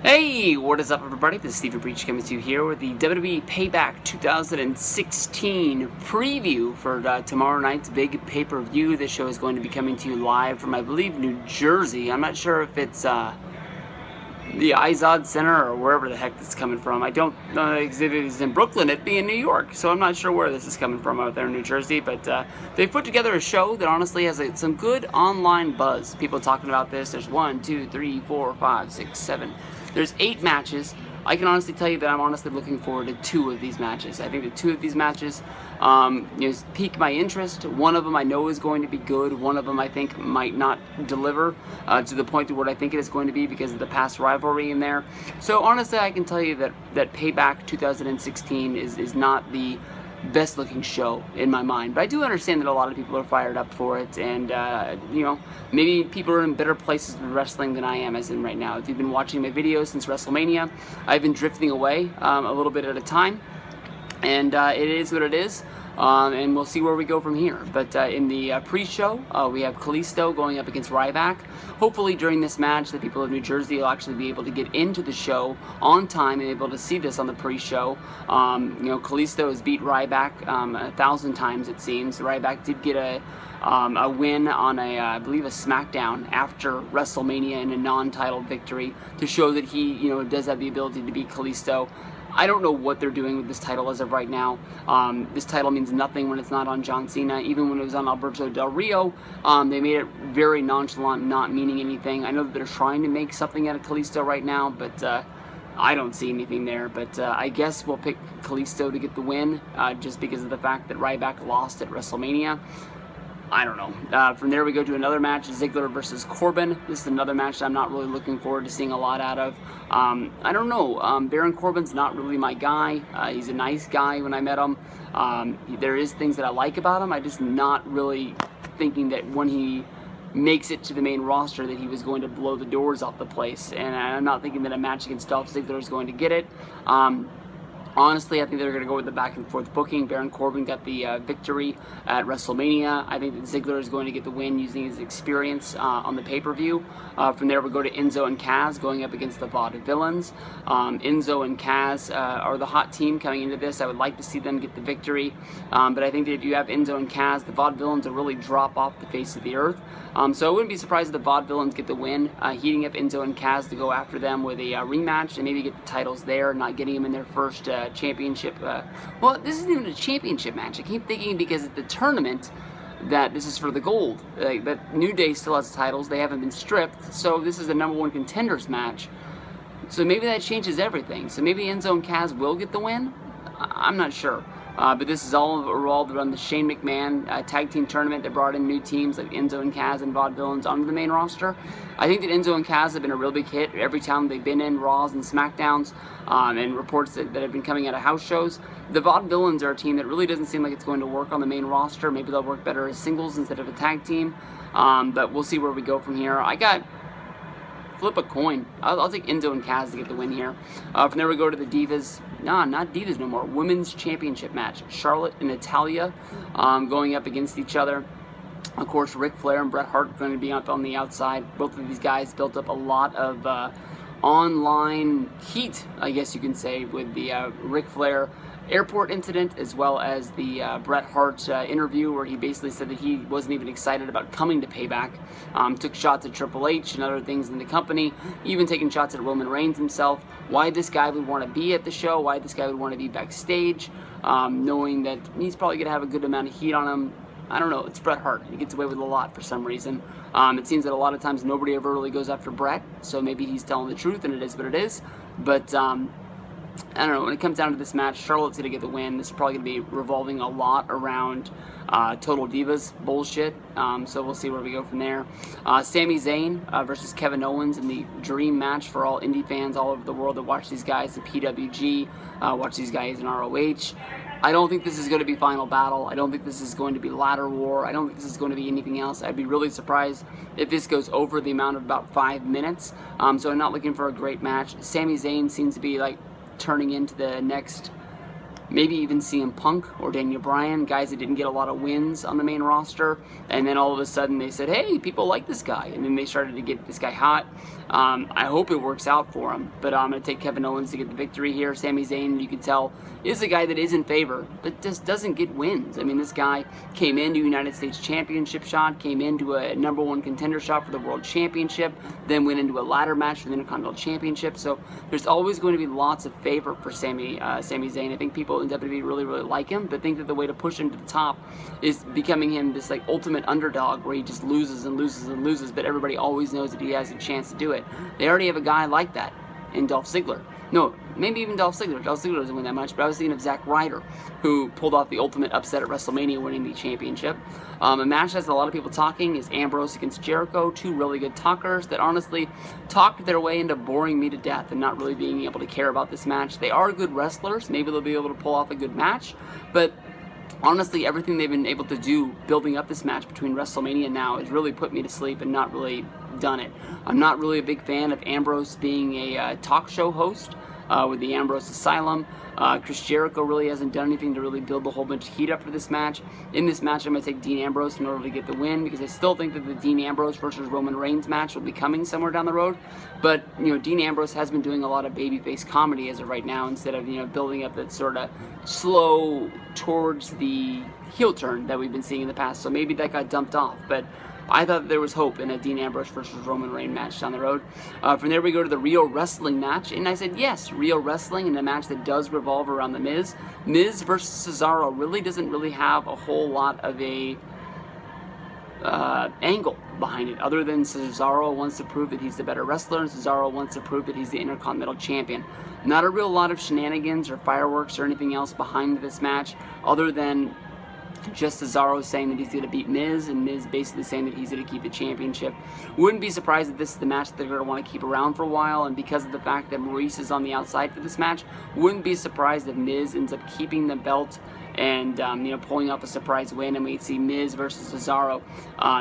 Hey, what is up, everybody? This is Stephen Breach coming to you here with the WWE Payback 2016 preview for tomorrow night's big pay-per-view. This show is going to be coming to you live from, I believe, New Jersey. I'm not sure if it's the Izod Center or wherever the heck this is coming from. I don't know if it's in Brooklyn. It'd be in New York, so I'm not sure where this is coming from out there in New Jersey. But they've put together a show that honestly has some good online buzz. People talking about this. There's 1, 2, 3, 4, 5, 6, 7. There's 8 matches. I can honestly tell you that I'm honestly looking forward to 2 of these matches. I think that 2 of these matches pique my interest. One of them I know is going to be good. One of them I think might not deliver to the point of what I think it is going to be because of the past rivalry in there. So honestly, I can tell you that Payback 2016 is not the best looking show in my mind, but I do understand that a lot of people are fired up for it, and maybe people are in better places with wrestling than I am as in right now. If you've been watching my videos since WrestleMania, I've been drifting away a little bit at a time, and it is what it is. And we'll see where we go from here. But in the pre-show, we have Kalisto going up against Ryback. Hopefully during this match, the people of New Jersey will actually be able to get into the show on time and able to see this on the pre-show. Kalisto has beat Ryback 1,000 times, it seems. Ryback did get a win on I believe a SmackDown after WrestleMania in a non-title victory to show that he, does have the ability to beat Kalisto. I don't know what they're doing with this title as of right now. This title means nothing when it's not on John Cena. Even when it was on Alberto Del Rio, they made it very nonchalant, not meaning anything. I know that they're trying to make something out of Kalisto right now, but I don't see anything there. But I guess we'll pick Kalisto to get the win just because of the fact that Ryback lost at WrestleMania. I don't know. From there we go to another match, Ziggler versus Corbin. This is another match that I'm not really looking forward to seeing a lot out of. I don't know. Baron Corbin's not really my guy. He's a nice guy when I met him. There is things that I like about him. I'm just not really thinking that when he makes it to the main roster that he was going to blow the doors off the place. And I'm not thinking that a match against Dolph Ziggler is going to get it. Honestly, I think they're going to go with the back and forth booking. Baron Corbin got the victory at WrestleMania. I think that Ziggler is going to get the win using his experience on the pay-per-view. From there, we'll go to Enzo and Kaz going up against the Vaudevillains. Enzo and Kaz are the hot team coming into this. I would like to see them get the victory. But I think that if you have Enzo and Kaz, the Vaudevillains will really drop off the face of the earth. So I wouldn't be surprised if the Vaudevillains get the win, heating up Enzo and Kaz to go after them with a rematch and maybe get the titles there, not getting them in their first championship. Well, this isn't even a championship match. I keep thinking because it's the tournament that this is for the gold. But New Day still has titles. They haven't been stripped. So this is the #1 contenders match. So maybe that changes everything. So maybe Enzo and Kaz will get the win? I'm not sure. But this is all revolved around the Shane McMahon tag team tournament that brought in new teams like Enzo and Kaz and Vaudevillains onto the main roster. I think that Enzo and Kaz have been a real big hit every time they've been in Raws and SmackDowns and reports that have been coming out of house shows. The Vaudevillains are a team that really doesn't seem like it's going to work on the main roster. Maybe they'll work better as singles instead of a tag team. But we'll see where we go from here. Flip a coin. I'll take Enzo and Kaz to get the win here. From there we go to the Divas. Nah, not Divas no more. Women's Championship match. Charlotte and Natalya going up against each other. Of course, Ric Flair and Bret Hart are going to be up on the outside. Both of these guys built up a lot of online heat, I guess you can say, with the Ric Flair airport incident, as well as the Bret Hart interview where he basically said that he wasn't even excited about coming to Payback. Took shots at Triple H and other things in the company, even taking shots at Roman Reigns himself. Why this guy would want to be at the show, why this guy would want to be backstage, knowing that he's probably going to have a good amount of heat on him. I don't know, it's Bret Hart. He gets away with a lot for some reason. It seems that a lot of times nobody ever really goes after Bret, so maybe he's telling the truth and it is what it is. But I don't know, when it comes down to this match, Charlotte's going to get the win. This is probably going to be revolving a lot around Total Divas bullshit, so we'll see where we go from there. Sami Zayn versus Kevin Owens in the dream match for all indie fans all over the world that watch these guys in PWG, watch these guys in ROH. I don't think this is going to be Final Battle. I don't think this is going to be Ladder War. I don't think this is going to be anything else. I'd be really surprised if this goes over the amount of about 5 minutes. So I'm not looking for a great match. Sami Zayn seems to be like turning into the next maybe even CM Punk or Daniel Bryan, guys that didn't get a lot of wins on the main roster, and then all of a sudden they said, hey, people like this guy, and then they started to get this guy hot. I hope it works out for him, but I'm going to take Kevin Owens to get the victory here. Sami Zayn, you can tell, is a guy that is in favor, but just doesn't get wins. I mean, this guy came into a United States Championship shot, came into a #1 contender shot for the World Championship, then went into a ladder match for the Intercontinental Championship, so there's always going to be lots of favor for Sami Zayn. I think people in WWE really like him, but think that the way to push him to the top is becoming him this like ultimate underdog where he just loses and loses and loses, but everybody always knows that he has a chance to do it. They already have a guy like that in Dolph Ziggler. No, maybe even Dolph Ziggler. Dolph Ziggler doesn't win that much, but I was thinking of Zack Ryder, who pulled off the ultimate upset at WrestleMania, winning the championship. A match that has a lot of people talking is Ambrose against Jericho, two really good talkers that honestly talked their way into boring me to death and not really being able to care about this match. They are good wrestlers. Maybe they'll be able to pull off a good match, but honestly, everything they've been able to do building up this match between WrestleMania and now has really put me to sleep and not really done it. I'm not really a big fan of Ambrose being a talk show host with the Ambrose Asylum. Chris Jericho really hasn't done anything to really build a whole bunch of heat up for this match. In this match, I'm going to take Dean Ambrose in order to get the win, because I still think that the Dean Ambrose versus Roman Reigns match will be coming somewhere down the road. But, Dean Ambrose has been doing a lot of babyface comedy as of right now, instead of, building up that sort of slow towards the heel turn that we've been seeing in the past. So maybe that got dumped off. But I thought there was hope in a Dean Ambrose versus Roman Reigns match down the road. From there we go to the Real Wrestling match, and I said yes, Real Wrestling, in a match that does revolve around The Miz. Miz versus Cesaro really doesn't really have a whole lot of a angle behind it, other than Cesaro wants to prove that he's the better wrestler, and Cesaro wants to prove that he's the Intercontinental Champion. Not a real lot of shenanigans or fireworks or anything else behind this match, other than just Cesaro saying that he's going to beat Miz, and Miz basically saying that he's going to keep the championship. Wouldn't be surprised if this is the match that they're going to want to keep around for a while, and because of the fact that Maurice is on the outside for this match, wouldn't be surprised if Miz ends up keeping the belt and pulling off a surprise win, and we'd see Miz versus Cesaro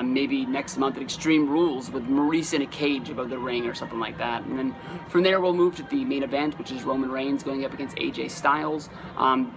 maybe next month at Extreme Rules with Maurice in a cage above the ring or something like that. And then from there we'll move to the main event, which is Roman Reigns going up against AJ Styles.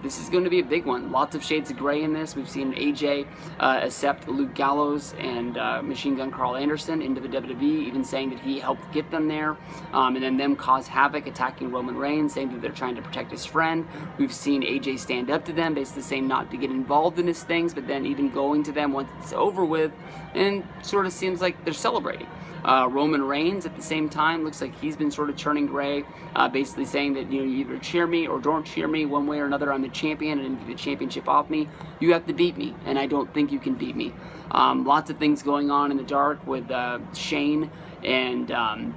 This is going to be a big one. Lots of shades of gray in this. We've seen AJ accept Luke Gallows and Machine Gun Carl Anderson into the WWE, even saying that he helped get them there, and then them cause havoc, attacking Roman Reigns, saying that they're trying to protect his friend. We've seen AJ stand up to them, basically saying not to get involved in his things, but then even going to them once it's over with, and sort of seems like they're celebrating. Roman Reigns at the same time looks like he's been sort of turning gray, basically saying that you either cheer me or don't cheer me, one way or another. I'm the champion, and if the championship off me, you have to beat me, and I don't think you can beat me. Lots of things going on in the dark with Shane and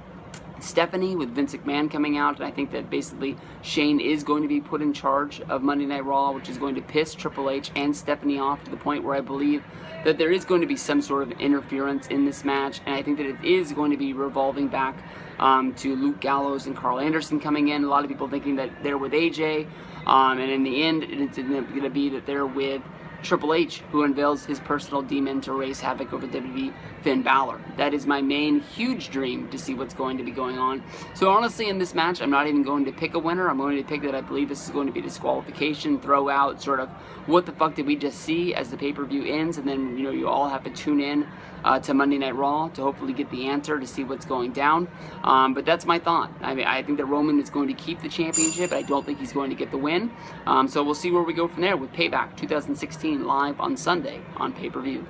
Stephanie, with Vince McMahon coming out, and I think that basically Shane is going to be put in charge of Monday Night Raw, which is going to piss Triple H and Stephanie off to the point where I believe that there is going to be some sort of interference in this match, and I think that it is going to be revolving back to Luke Gallows and Carl Anderson coming in. A lot of people thinking that they're with AJ, and in the end it's going to be that they're with Triple H, who unveils his personal demon to raise havoc over WWE, Finn Balor. That is my main huge dream, to see what's going to be going on. So honestly, in this match, I'm not even going to pick a winner. I'm going to pick that I believe this is going to be disqualification, throw out sort of what the fuck did we just see as the pay-per-view ends, and then you all have to tune in to Monday Night Raw to hopefully get the answer to see what's going down. But that's my thought. I mean, I think that Roman is going to keep the championship, but I don't think he's going to get the win. So we'll see where we go from there with Payback 2016 live on Sunday on pay-per-view.